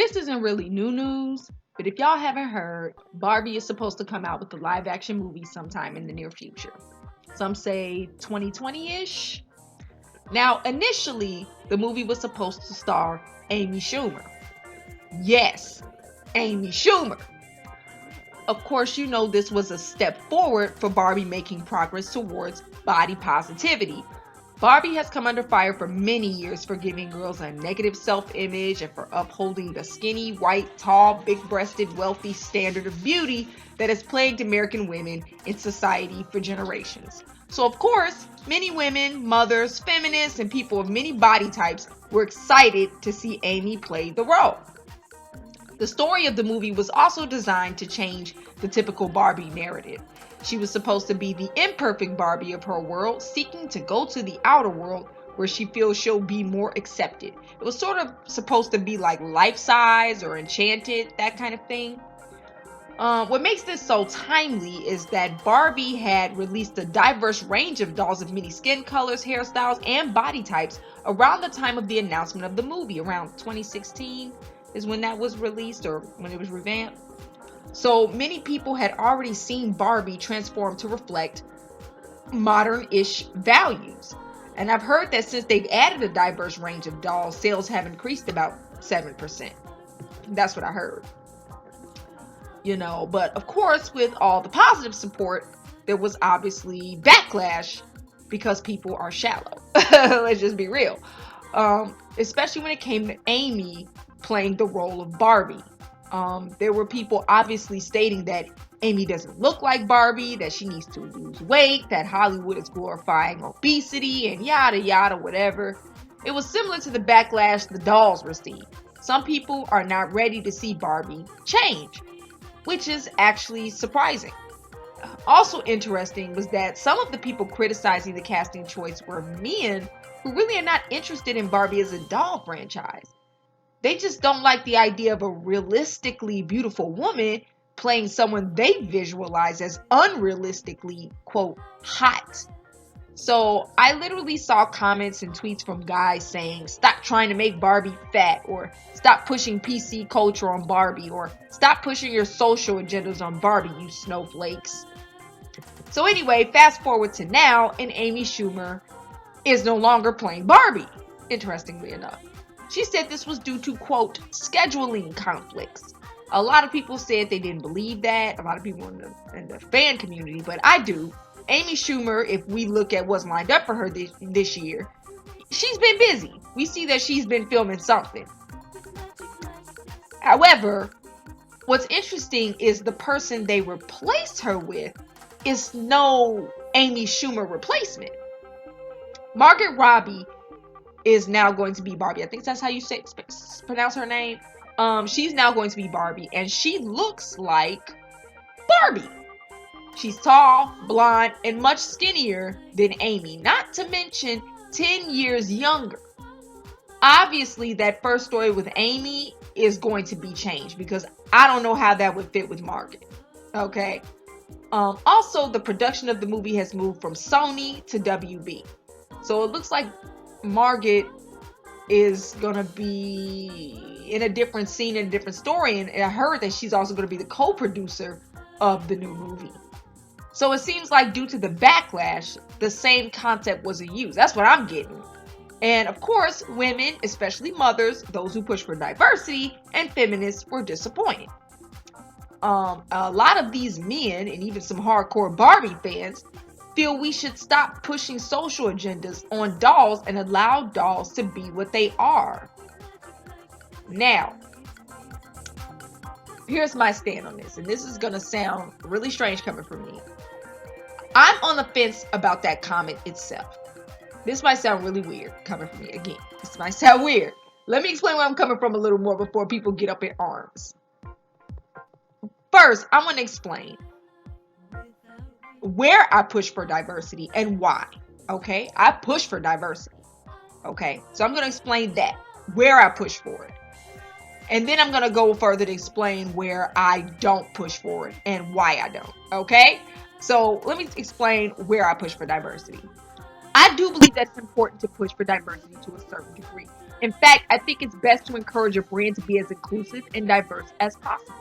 this isn't really new news, but if y'all haven't heard, Barbie is supposed to come out with a live action movie sometime in the near future. Some say 2020-ish. Now, initially, the movie was supposed to star Amy Schumer. Yes, Amy Schumer. Of course, you know this was a step forward for Barbie making progress towards body positivity. Barbie has come under fire for many years for giving girls a negative self-image and for upholding the skinny, white, tall, big-breasted, wealthy standard of beauty that has plagued American women in society for generations. So of course, many women, mothers, feminists, and people of many body types were excited to see Amy play the role. The story of the movie was also designed to change the typical Barbie narrative. She was supposed to be the imperfect Barbie of her world, seeking to go to the outer world where she feels she'll be more accepted. It was sort of supposed to be like Life Size or Enchanted, that kind of thing. What makes this so timely is that Barbie had released a diverse range of dolls of many skin colors, hairstyles, and body types around the time of the announcement of the movie. Around 2016 is when that was released, or when it was revamped. So many people had already seen Barbie transform to reflect modern-ish values. And I've heard that since they've added a diverse range of dolls, sales have increased about 7%. That's what I heard. But of course, with all the positive support, there was obviously backlash because people are shallow. Let's just be real. Especially when it came to Amy playing the role of Barbie. There were people obviously stating that Amy doesn't look like Barbie, that she needs to lose weight, that Hollywood is glorifying obesity, and yada yada whatever. It was similar to the backlash the dolls received. Some people are not ready to see Barbie change, which is actually surprising. Also interesting was that some of the people criticizing the casting choice were men who really are not interested in Barbie as a doll franchise. They just don't like the idea of a realistically beautiful woman playing someone they visualize as unrealistically, quote, hot. So I literally saw comments and tweets from guys saying, stop trying to make Barbie fat, or stop pushing PC culture on Barbie, or stop pushing your social agendas on Barbie, you snowflakes. So anyway, fast forward to now, and Amy Schumer is no longer playing Barbie, interestingly enough. She said this was due to, quote, scheduling conflicts. A lot of people said they didn't believe that, a lot of people in the fan community, but I do. Amy Schumer, if we look at what's lined up for her this year, she's been busy. We see that she's been filming something. However, what's interesting is the person they replaced her with is no Amy Schumer replacement. Margot Robbie is now going to be Barbie. I think that's how you pronounce her name. She's now going to be Barbie, and she looks like Barbie. She's tall, blonde, and much skinnier than Amy, not to mention 10 years younger. Obviously, that first story with Amy is going to be changed because I don't know how that would fit with Margot. Okay. Also, the production of the movie has moved from Sony to WB. So it looks like Margot is going to be in a different scene, in a different story. And I heard that she's also going to be the co-producer of the new movie. So it seems like due to the backlash, the same concept wasn't used. That's what I'm getting. And of course, women, especially mothers, those who push for diversity, and feminists were disappointed. A lot of these men, and even some hardcore Barbie fans, feel we should stop pushing social agendas on dolls and allow dolls to be what they are. Now, here's my stand on this, and this is going to sound really strange coming from me. I'm on the fence about that comment itself. This might sound really weird coming from me. Again, this might sound weird. Let me explain where I'm coming from a little more before people get up in arms. First, I want to explain where I push for diversity and why. Okay? I push for diversity. Okay? So I'm going to explain that, where I push for it. And then I'm going to go further to explain where I don't push for it and why I don't. Okay? So let me explain where I push for diversity. I do believe that it's important to push for diversity to a certain degree. In fact, I think it's best to encourage a brand to be as inclusive and diverse as possible.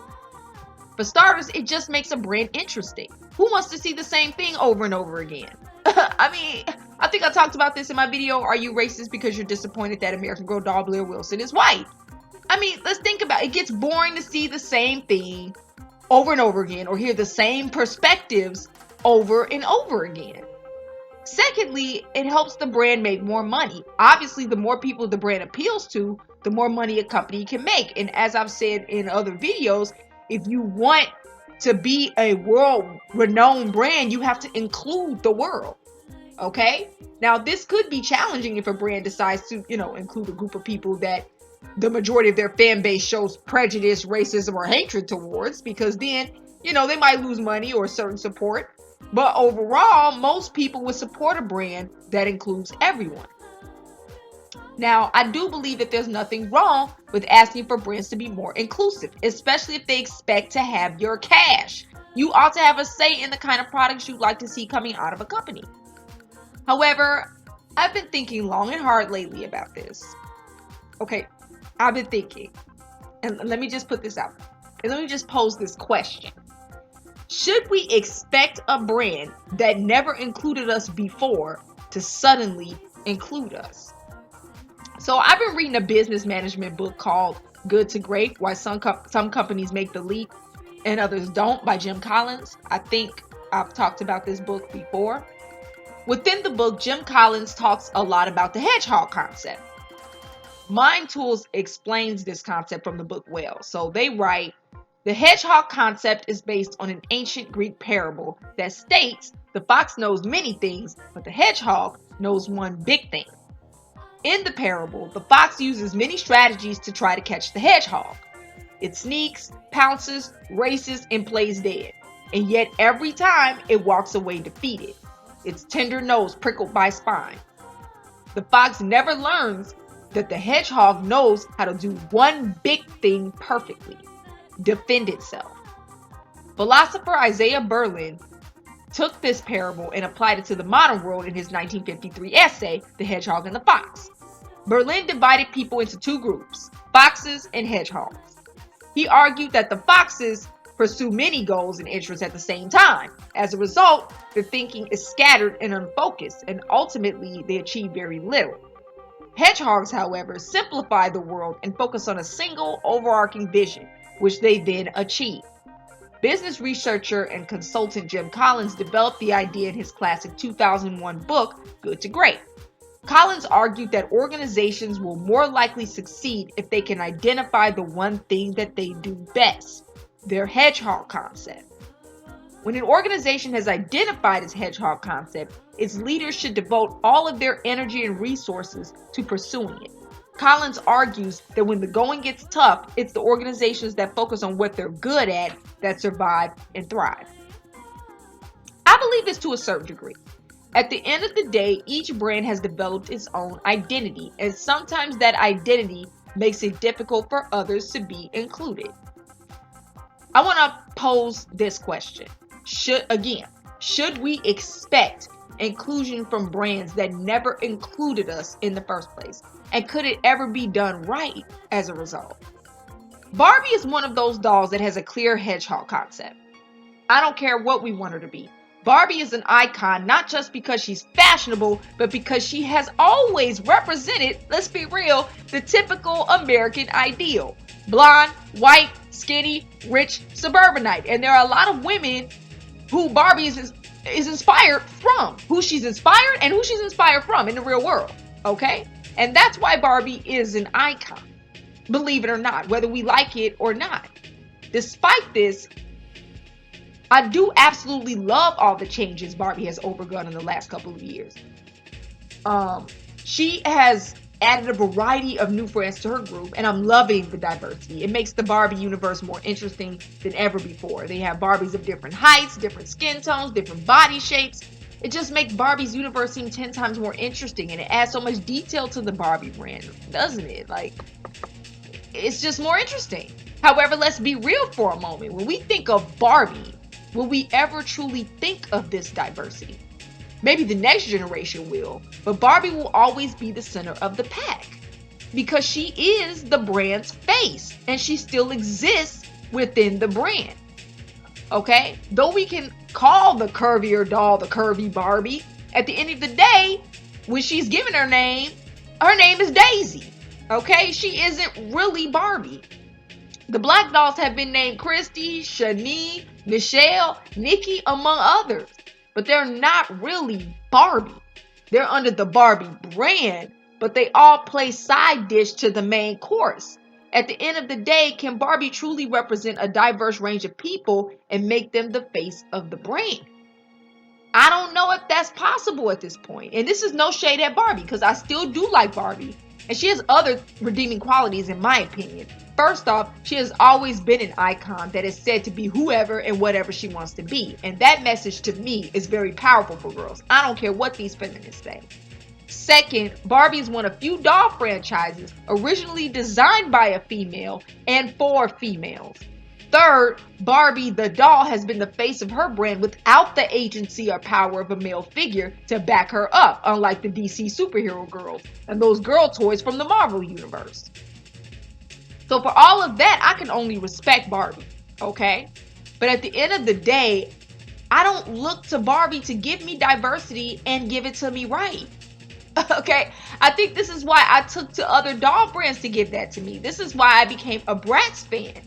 For starters, it just makes a brand interesting. Who wants to see the same thing over and over again? I mean, I think I talked about this in my video, Are You Racist Because You're Disappointed That American Girl doll Blair Wilson is white? I mean, let's think about it. It gets boring to see the same thing over and over again or hear the same perspectives over and over again. Secondly, it helps the brand make more money. Obviously, the more people the brand appeals to, the more money a company can make. And as I've said in other videos, if you want to be a world-renowned brand, you have to include the world. Okay? Now, this could be challenging if a brand decides to, include a group of people that the majority of their fan base shows prejudice, racism, or hatred towards, because then, they might lose money or certain support. But overall, most people would support a brand that includes everyone. Now, I do believe that there's nothing wrong with asking for brands to be more inclusive, especially if they expect to have your cash. You ought to have a say in the kind of products you'd like to see coming out of a company. However, I've been thinking long and hard lately about this. Okay, I've been thinking, and let me just put this out, and let me just pose this question. Should we expect a brand that never included us before to suddenly include us? So I've been reading a business management book called Good to Great, Why Some Companies Make the Leap and Others Don't by Jim Collins. I think I've talked about this book before. Within the book, Jim Collins talks a lot about the hedgehog concept. Mind Tools explains this concept from the book well. So they write, the hedgehog concept is based on an ancient Greek parable that states the fox knows many things, but the hedgehog knows one big thing. In the parable, the fox uses many strategies to try to catch the hedgehog. It sneaks, pounces, races, and plays dead. And yet every time it walks away defeated, its tender nose prickled by spine. The fox never learns that the hedgehog knows how to do one big thing perfectly: defend itself. Philosopher Isaiah Berlin took this parable and applied it to the modern world in his 1953 essay, The Hedgehog and the Fox. Berlin divided people into two groups, foxes and hedgehogs. He argued that the foxes pursue many goals and interests at the same time. As a result, their thinking is scattered and unfocused, and ultimately they achieve very little. Hedgehogs, however, simplify the world and focus on a single overarching vision, which they then achieve. Business researcher and consultant Jim Collins developed the idea in his classic 2001 book, Good to Great. Collins argued that organizations will more likely succeed if they can identify the one thing that they do best, their hedgehog concept. When an organization has identified its hedgehog concept, its leaders should devote all of their energy and resources to pursuing it. Collins argues that when the going gets tough, it's the organizations that focus on what they're good at that survive and thrive. I believe this to a certain degree. At the end of the day, each brand has developed its own identity, and sometimes that identity makes it difficult for others to be included. I want to pose this question. Should we expect inclusion from brands that never included us in the first place? And could it ever be done right as a result? Barbie is one of those dolls that has a clear hedgehog concept. I don't care what we want her to be. Barbie is an icon not just because she's fashionable, but because she has always represented, let's be real, the typical American ideal. Blonde, white, skinny, rich, suburbanite. And there are a lot of women who Barbie is inspired from, who she's inspired and who she's inspired from in the real world, okay? And that's why Barbie is an icon, believe it or not, whether we like it or not. Despite this, I do absolutely love all the changes Barbie has undergone in the last couple of years. She has added a variety of new friends to her group, and I'm loving the diversity. It makes the Barbie universe more interesting than ever before. They have Barbies of different heights, different skin tones, different body shapes. It just makes Barbie's universe seem 10 times more interesting, and it adds so much detail to the Barbie brand, doesn't it? Like, it's just more interesting. However, let's be real for a moment. When we think of Barbie, will we ever truly think of this diversity? Maybe the next generation will, but Barbie will always be the center of the pack. because she is the brand's face and she still exists within the brand. Okay? Though we can call the curvier doll the curvy Barbie, at the end of the day, when she's given her name is Daisy. Okay? She isn't really Barbie. The black dolls have been named Christy, Shani, Michelle, Nikki, among others. But they're not really Barbie. They're under the Barbie brand, but they all play side dish to the main course. At the end of the day, can Barbie truly represent a diverse range of people and make them the face of the brand? I don't know if that's possible at this point. And this is no shade at Barbie, because I still do like Barbie. And she has other redeeming qualities, in my opinion. First off, she has always been an icon that is said to be whoever and whatever she wants to be. And that message to me is very powerful for girls. I don't care what these feminists say. Second, Barbie is one of few doll franchises originally designed by a female and for females. Third, Barbie the doll has been the face of her brand without the agency or power of a male figure to back her up, unlike the DC superhero girls and those girl toys from the Marvel universe. So for all of that, I can only respect Barbie, okay? But at the end of the day, I don't look to Barbie to give me diversity and give it to me right. Okay, I think this is why I took to other doll brands to give that to me. This is why I became a Bratz fan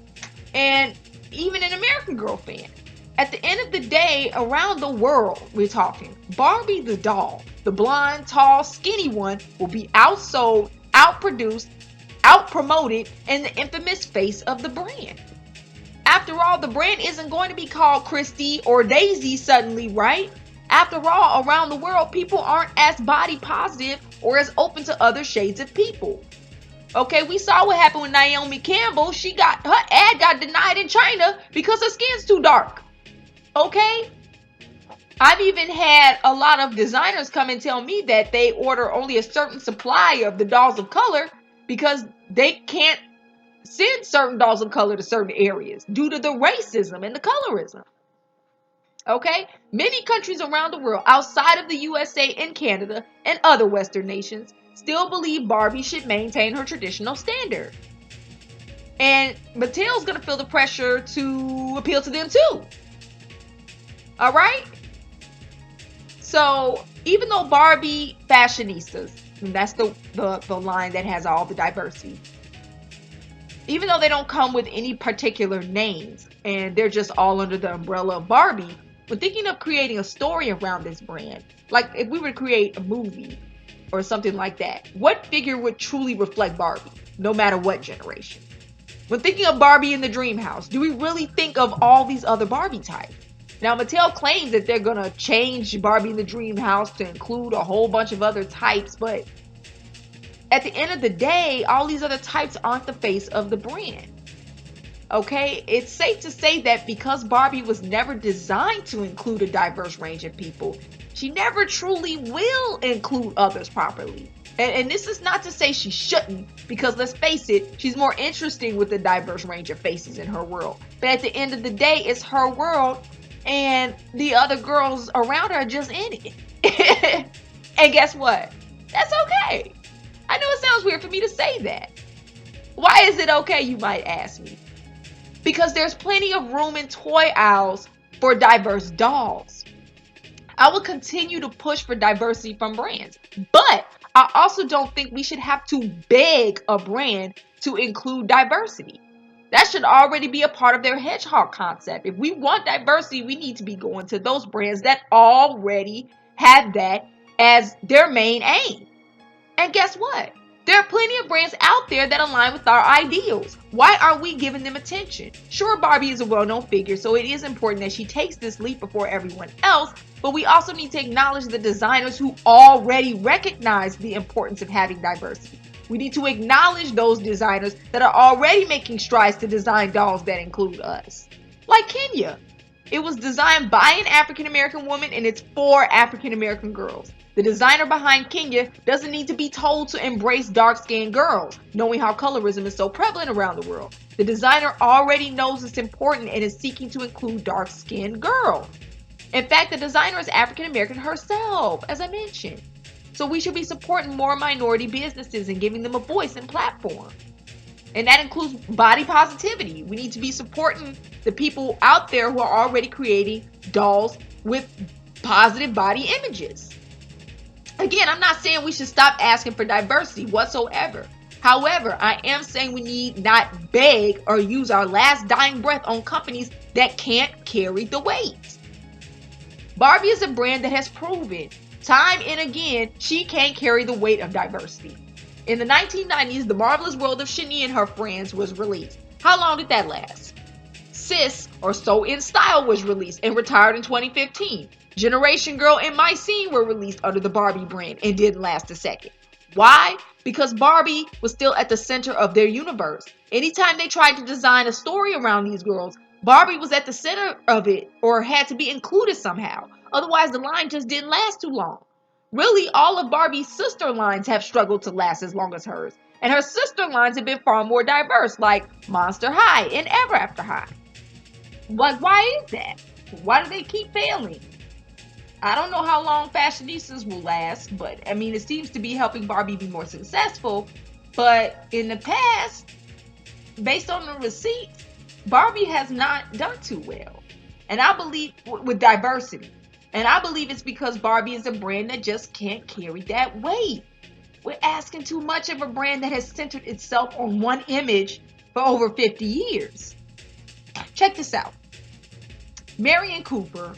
and even an American Girl fan. At the end of the day, around the world, we're talking, Barbie the doll, the blonde, tall, skinny one, will be outsold, outproduced, outpromoted, and the infamous face of the brand. After all, the brand isn't going to be called Christy or Daisy suddenly, right? After all, around the world, people aren't as body positive or as open to other shades of people. Okay, we saw what happened with Naomi Campbell. Her ad got denied in China because her skin's too dark. Okay? I've even had a lot of designers come and tell me that they order only a certain supply of the dolls of color because they can't send certain dolls of color to certain areas due to the racism and the colorism. Okay? Many countries around the world outside of the USA and Canada and other Western nations still believe Barbie should maintain her traditional standard. And Mattel's going to feel the pressure to appeal to them too. All right? So, even though Barbie fashionistas, and that's the line that has all the diversity, even though they don't come with any particular names and they're just all under the umbrella of Barbie, we're thinking of creating a story around this brand. Like if we were to create a movie or something like that, what figure would truly reflect Barbie, no matter what generation? When thinking of Barbie in the Dream House, do we really think of all these other Barbie types? Now, Mattel claims that they're going to change Barbie in the Dream House to include a whole bunch of other types, but at the end of the day, all these other types aren't the face of the brand. Okay, it's safe to say that because Barbie was never designed to include a diverse range of people, she never truly will include others properly. And this is not to say she shouldn't, because let's face it, she's more interesting with a diverse range of faces in her world. But at the end of the day, it's her world, and the other girls around her are just in it. And guess what? That's okay. I know it sounds weird for me to say that. Why is it okay, you might ask me? Because there's plenty of room in toy aisles for diverse dolls. I will continue to push for diversity from brands, but I also don't think we should have to beg a brand to include diversity. That should already be a part of their hedgehog concept. If we want diversity, we need to be going to those brands that already have that as their main aim. And guess what? There are plenty of brands out there that align with our ideals. Why aren't we giving them attention? Sure, Barbie is a well-known figure, so it is important that she takes this leap before everyone else, but we also need to acknowledge the designers who already recognize the importance of having diversity. We need to acknowledge those designers that are already making strides to design dolls that include us. Like Kenya. It was designed by an African American woman and it's for African American girls. The designer behind Kenya doesn't need to be told to embrace dark-skinned girls, knowing how colorism is so prevalent around the world. The designer already knows it's important and is seeking to include dark-skinned girls. In fact, the designer is African American herself, as I mentioned. So we should be supporting more minority businesses and giving them a voice and platform. And that includes body positivity. We need to be supporting the people out there who are already creating dolls with positive body images. Again, I'm not saying we should stop asking for diversity whatsoever. However, I am saying we need not beg or use our last dying breath on companies that can't carry the weight. Barbie is a brand that has proven time and again she can't carry the weight of diversity. In the 1990s, The Marvelous World of Shani and Her Friends was released. How long did that last? Sis, or So in Style, was released and retired in 2015. Generation Girl and My Scene were released under the Barbie brand and didn't last a second. Why? Because Barbie was still at the center of their universe. Anytime they tried to design a story around these girls, Barbie was at the center of it or had to be included somehow. Otherwise, the line just didn't last too long. Really, all of Barbie's sister lines have struggled to last as long as hers. And her sister lines have been far more diverse, like Monster High and Ever After High. Why is that? Why do they keep failing? I don't know how long fashionistas will last, but I mean, it seems to be helping Barbie be more successful. But in the past, based on the receipts, Barbie has not done too well. And I believe with diversity. And I believe it's because Barbie is a brand that just can't carry that weight. We're asking too much of a brand that has centered itself on one image for over 50 years. Check this out. Marian Cooper,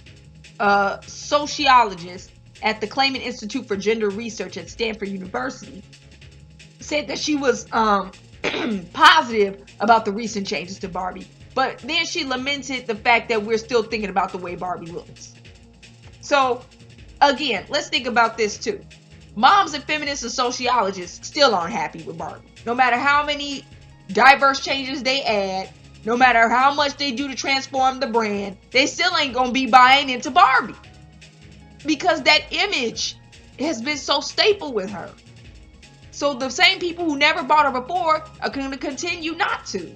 a sociologist at the Clayman Institute for Gender Research at Stanford University, said that she was positive about the recent changes to Barbie, but then she lamented the fact that we're still thinking about the way Barbie looks. So, again, let's think about this too. Moms and feminists and sociologists still aren't happy with Barbie. No matter how many diverse changes they add, no matter how much they do to transform the brand, they still ain't gonna be buying into Barbie. Because that image has been so staple with her. So the same people who never bought her before are gonna continue not to.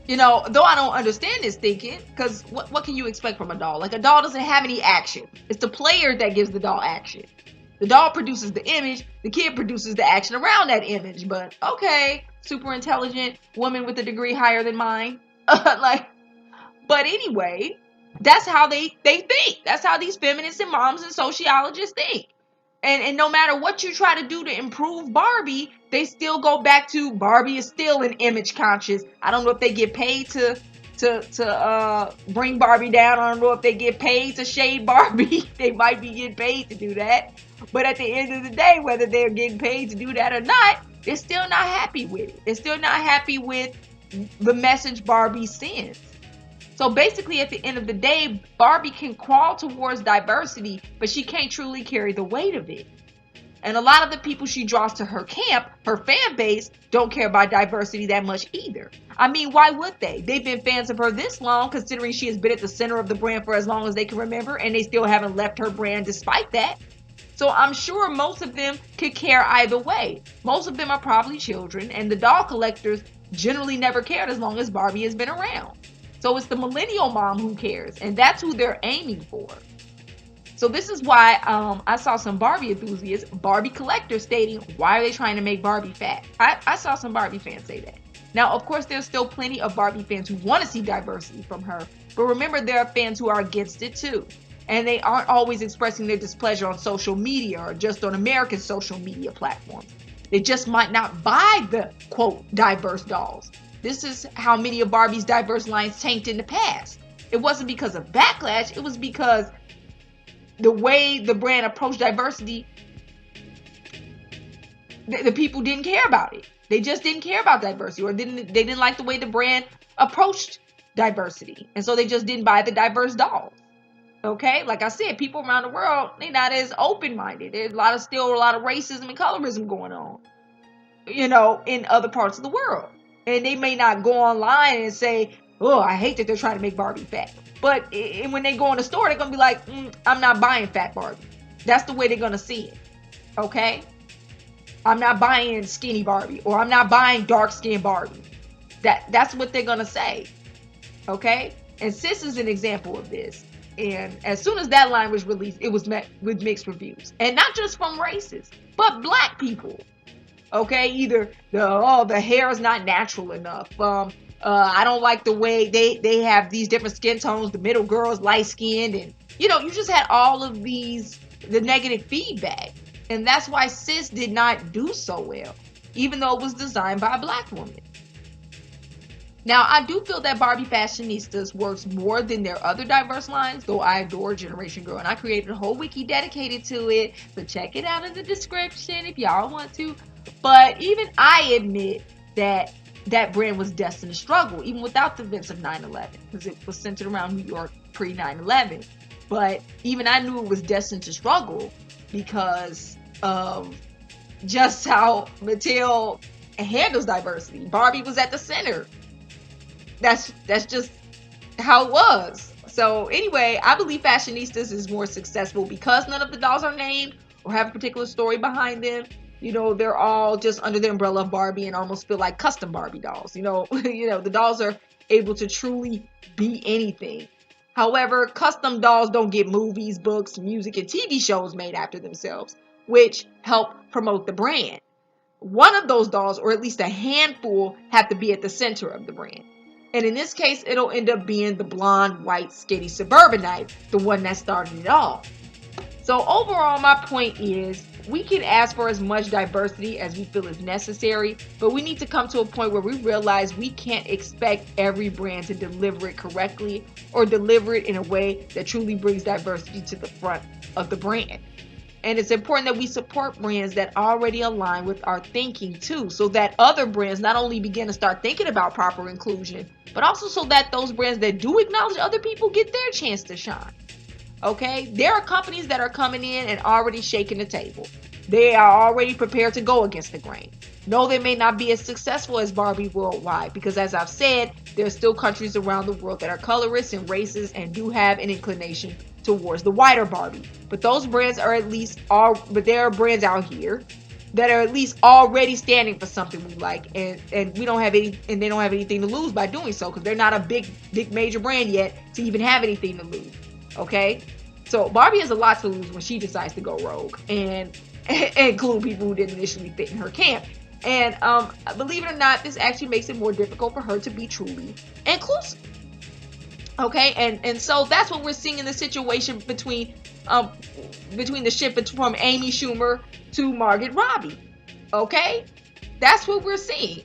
You know, though I don't understand this thinking, because what can you expect from a doll? Like, a doll doesn't have any action. It's the player that gives the doll action. The doll produces the image, the kid produces the action around that image. But okay, super intelligent woman with a degree higher than mine. But anyway, that's how they think. That's how these feminists and moms and sociologists think. And no matter what you try to do to improve Barbie, they still go back to Barbie is still an image conscious. I don't know if they get paid to bring Barbie down. I don't know if they get paid to shade Barbie. They might be getting paid to do that. But at the end of the day, whether they're getting paid to do that or not, they're still not happy with it. They're still not happy with the message Barbie sends. So basically, at the end of the day, Barbie can crawl towards diversity, but she can't truly carry the weight of it. And a lot of the people she draws to her camp, her fan base, don't care about diversity that much either. I mean, why would they? They've been fans of her this long, considering she has been at the center of the brand for as long as they can remember, and they still haven't left her brand despite that. So I'm sure most of them could care either way. Most of them are probably children, and the doll collectors generally never cared as long as Barbie has been around. So it's the millennial mom who cares, and that's who they're aiming for. So this is why I saw some Barbie enthusiasts, Barbie collectors, stating, why are they trying to make Barbie fat? I saw some Barbie fans say that. Now, of course, there's still plenty of Barbie fans who want to see diversity from her, but remember, there are fans who are against it too. And they aren't always expressing their displeasure on social media or just on American social media platforms. They just might not buy the, quote, diverse dolls. This is how many of Barbie's diverse lines tanked in the past. It wasn't because of backlash, it was because the way the brand approached diversity, the people didn't care about it. They just didn't care about diversity, or they didn't like the way the brand approached diversity. And so they just didn't buy the diverse dolls. Okay, like I said, people around the world, they're not as open-minded. There's still a lot of racism and colorism going on, you know, in other parts of the world. And they may not go online and say, oh, I hate that they're trying to make Barbie fat. But when they go in the store, they're going to be like, I'm not buying fat Barbie. That's the way they're going to see it. Okay? I'm not buying skinny Barbie, or I'm not buying dark skinned Barbie. That's what they're going to say. Okay? And Sis is an example of this. And as soon as that line was released, it was met with mixed reviews. And not just from racists, but black people. Okay, either the hair is not natural enough. I don't like the way they have these different skin tones. The middle girl is light skinned, and you just had all of the negative feedback, and that's why Sis did not do so well, even though it was designed by a black woman. Now, I do feel that Barbie Fashionistas works more than their other diverse lines, though I adore Generation Girl, and I created a whole wiki dedicated to it, so check it out in the description if y'all want to. But even I admit that that brand was destined to struggle, even without the events of 9/11, because it was centered around New York pre 9/11. But even I knew it was destined to struggle because of just how Mattel handles diversity. Barbie was at the center. That's just how it was. So anyway, I believe Fashionistas is more successful because none of the dolls are named or have a particular story behind them. They're all just under the umbrella of Barbie and almost feel like custom Barbie dolls. The dolls are able to truly be anything. However, custom dolls don't get movies, books, music, and TV shows made after themselves, which help promote the brand. One of those dolls, or at least a handful, have to be at the center of the brand. And in this case, it'll end up being the blonde, white, skinny suburbanite, the one that started it all. So overall, my point is, we can ask for as much diversity as we feel is necessary, but we need to come to a point where we realize we can't expect every brand to deliver it correctly or deliver it in a way that truly brings diversity to the front of the brand. And it's important that we support brands that already align with our thinking too, so that other brands not only begin to start thinking about proper inclusion, but also so that those brands that do acknowledge other people get their chance to shine. Okay, there are companies that are coming in and already shaking the table. They are already prepared to go against the grain. No, they may not be as successful as Barbie worldwide, because as I've said, there are still countries around the world that are colorist and racist and do have an inclination towards the whiter Barbie. But those brands are but there are brands out here that are at least already standing for something we like, and they don't have anything to lose by doing so, because they're not a big major brand yet to even have anything to lose. Okay, so Barbie has a lot to lose when she decides to go rogue and include people who didn't initially fit in her camp. And believe it or not, this actually makes it more difficult for her to be truly inclusive. Okay, and so that's what we're seeing in the situation between the shift from Amy Schumer to Margot Robbie. Okay, that's what we're seeing.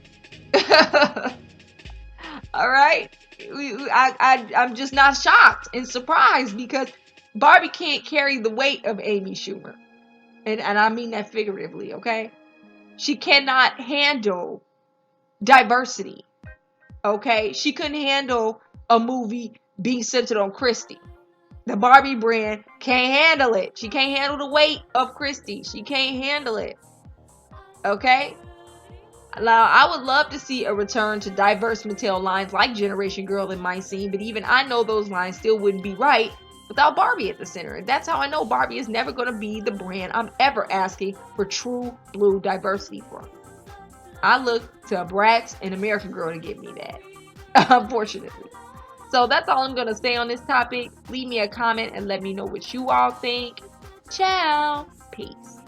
All right, I'm just not shocked and surprised, because Barbie can't carry the weight of Amy Schumer, and I mean that figuratively. Okay, she cannot handle diversity. Okay, she couldn't handle a movie being centered on Christy. The Barbie brand can't handle it. She can't handle the weight of Christy. She can't handle it. Okay? Now, I would love to see a return to diverse Mattel lines like Generation Girl in my scene, but even I know those lines still wouldn't be right without Barbie at the center. And that's how I know Barbie is never going to be the brand I'm ever asking for true blue diversity from. I look to Bratz and American Girl to give me that, unfortunately. So that's all I'm going to say on this topic. Leave me a comment and let me know what you all think. Ciao. Peace.